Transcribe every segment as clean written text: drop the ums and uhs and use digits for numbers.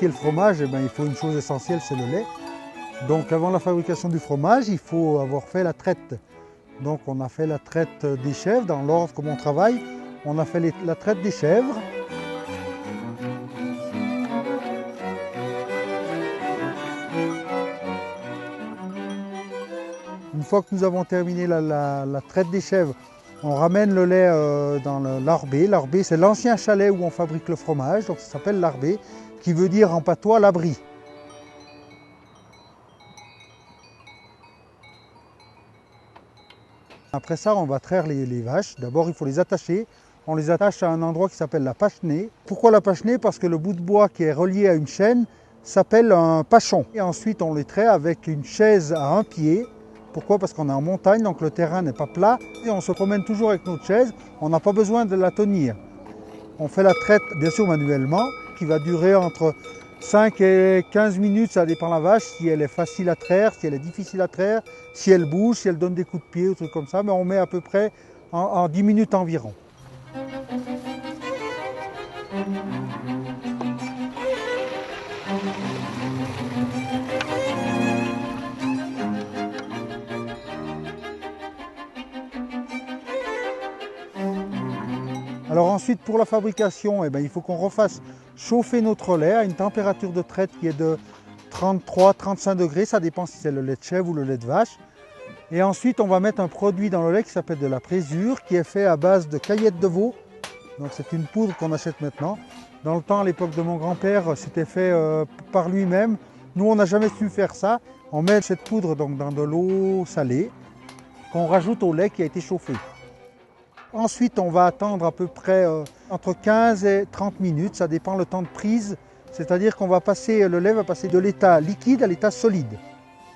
fabriquer le fromage, il faut une chose essentielle, c'est le lait. Donc avant la fabrication du fromage, il faut avoir fait la traite. Donc on a fait la traite des chèvres, dans l'ordre comme on travaille. On a fait la traite des chèvres. Une fois que nous avons terminé la traite des chèvres, on ramène le lait dans l'arbé. L'arbé, c'est l'ancien chalet où on fabrique le fromage, donc ça s'appelle l'arbé, qui veut dire en patois l'abri. Après ça, on va traire les vaches. D'abord, il faut les attacher. On les attache à un endroit qui s'appelle la pachenée. Pourquoi la pachenée? Parce que le bout de bois qui est relié à une chaîne s'appelle un pachon. Et ensuite, on les traite avec une chaise à un pied. Pourquoi? Parce qu'on est en montagne, donc le terrain n'est pas plat. Et on se promène toujours avec notre chaise. On n'a pas besoin de la tenir. On fait la traite, bien sûr, manuellement, qui va durer entre 5 et 15 minutes, ça dépend de la vache, si elle est facile à traire, si elle est difficile à traire, si elle bouge, si elle donne des coups de pied ou trucs comme ça, mais on met à peu près en 10 minutes environ. Alors ensuite, pour la fabrication, il faut qu'on refasse chauffer notre lait à une température de traite qui est de 33-35 degrés, ça dépend si c'est le lait de chèvre ou le lait de vache. Et ensuite, on va mettre un produit dans le lait qui s'appelle de la présure, qui est fait à base de caillettes de veau. Donc c'est une poudre qu'on achète maintenant. Dans le temps, à l'époque de mon grand-père, c'était fait par lui-même. Nous, on n'a jamais su faire ça. On met cette poudre donc, dans de l'eau salée, qu'on rajoute au lait qui a été chauffé. Ensuite, on va attendre à peu près entre 15 et 30 minutes, ça dépend le temps de prise. C'est-à-dire qu'on va passer, le lait va passer de l'état liquide à l'état solide.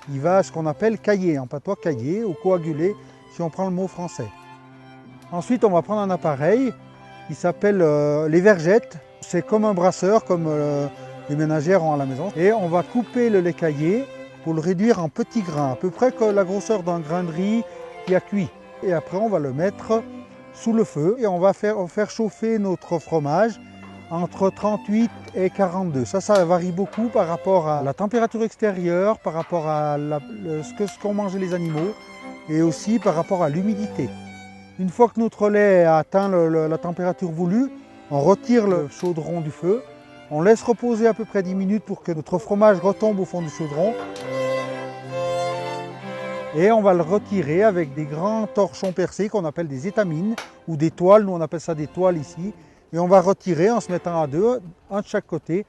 Il va à ce qu'on appelle cailler, en patois cailler ou coaguler, si on prend le mot français. Ensuite, on va prendre un appareil qui s'appelle les vergettes. C'est comme un brasseur, comme les ménagères ont à la maison. Et on va couper le lait caillé pour le réduire en petits grains, à peu près comme la grosseur d'un grain de riz qui a cuit. Et après, on va le mettre sous le feu et on va faire chauffer notre fromage entre 38 et 42. Ça varie beaucoup par rapport à la température extérieure, par rapport à ce qu'ont mangé les animaux et aussi par rapport à l'humidité. Une fois que notre lait a atteint la température voulue, on retire le chaudron du feu, on laisse reposer à peu près 10 minutes pour que notre fromage retombe au fond du chaudron. Et on va le retirer avec des grands torchons percés qu'on appelle des étamines ou des toiles, nous on appelle ça des toiles ici. Et on va retirer en se mettant à deux, un de chaque côté.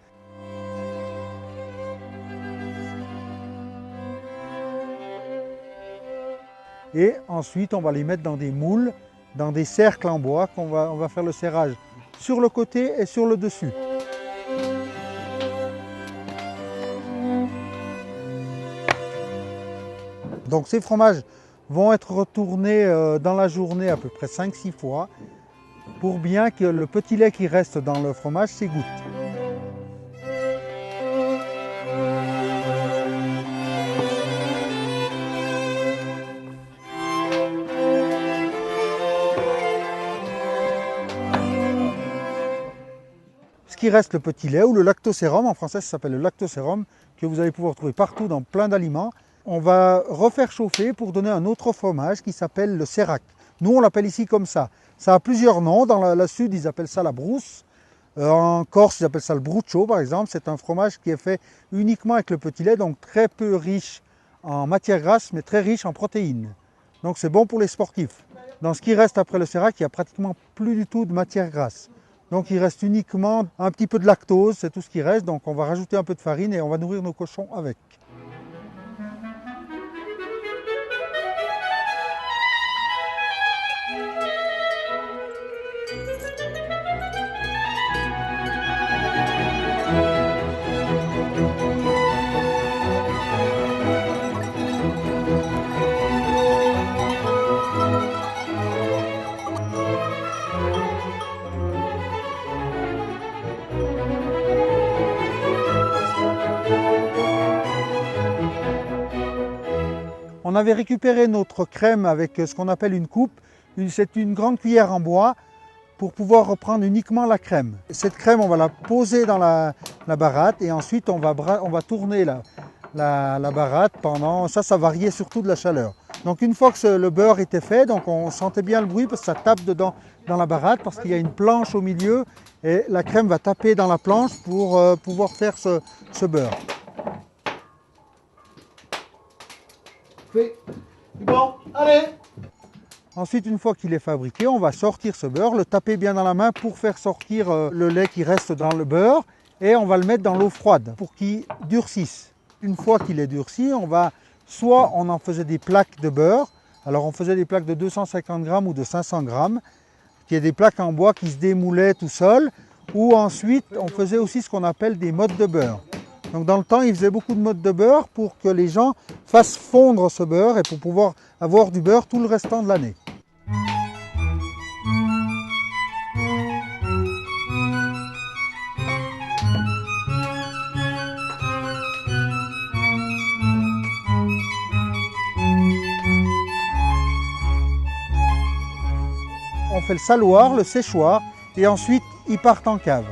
Et ensuite on va les mettre dans des moules, dans des cercles en bois on va faire le serrage sur le côté et sur le dessus. Donc ces fromages vont être retournés dans la journée à peu près 5-6 fois pour bien que le petit lait qui reste dans le fromage s'égoutte. Ce qui reste le petit lait ou le lactosérum, en français ça s'appelle le lactosérum, que vous allez pouvoir trouver partout dans plein d'aliments. On va refaire chauffer pour donner un autre fromage qui s'appelle le sérac. Nous, on l'appelle ici comme ça. Ça a plusieurs noms. Dans le sud, ils appellent ça la brousse. En Corse, ils appellent ça le bruccio, par exemple. C'est un fromage qui est fait uniquement avec le petit lait, donc très peu riche en matière grasse, mais très riche en protéines. Donc c'est bon pour les sportifs. Dans ce qui reste après le sérac, il n'y a pratiquement plus du tout de matière grasse. Donc il reste uniquement un petit peu de lactose, c'est tout ce qui reste. Donc on va rajouter un peu de farine et on va nourrir nos cochons avec. On avait récupéré notre crème avec ce qu'on appelle une coupe. C'est une grande cuillère en bois pour pouvoir reprendre uniquement la crème. Cette crème, on va la poser dans la baratte et ensuite on va tourner la baratte pendant, ça variait surtout de la chaleur. Donc une fois que le beurre était fait, donc on sentait bien le bruit parce que ça tape dedans dans la baratte parce qu'il y a une planche au milieu et la crème va taper dans la planche pour pouvoir faire ce beurre. Bon, allez! Ensuite, une fois qu'il est fabriqué, on va sortir ce beurre, le taper bien dans la main pour faire sortir le lait qui reste dans le beurre et on va le mettre dans l'eau froide pour qu'il durcisse. Une fois qu'il est durci, soit on en faisait des plaques de beurre, alors on faisait des plaques de 250 grammes ou de 500 grammes, qui est des plaques en bois qui se démoulaient tout seul, ou ensuite on faisait aussi ce qu'on appelle des mottes de beurre. Donc dans le temps, ils faisaient beaucoup de mottes de beurre pour que les gens fassent fondre ce beurre et pour pouvoir avoir du beurre tout le restant de l'année. On fait le saloir, le séchoir et ensuite ils partent en cave.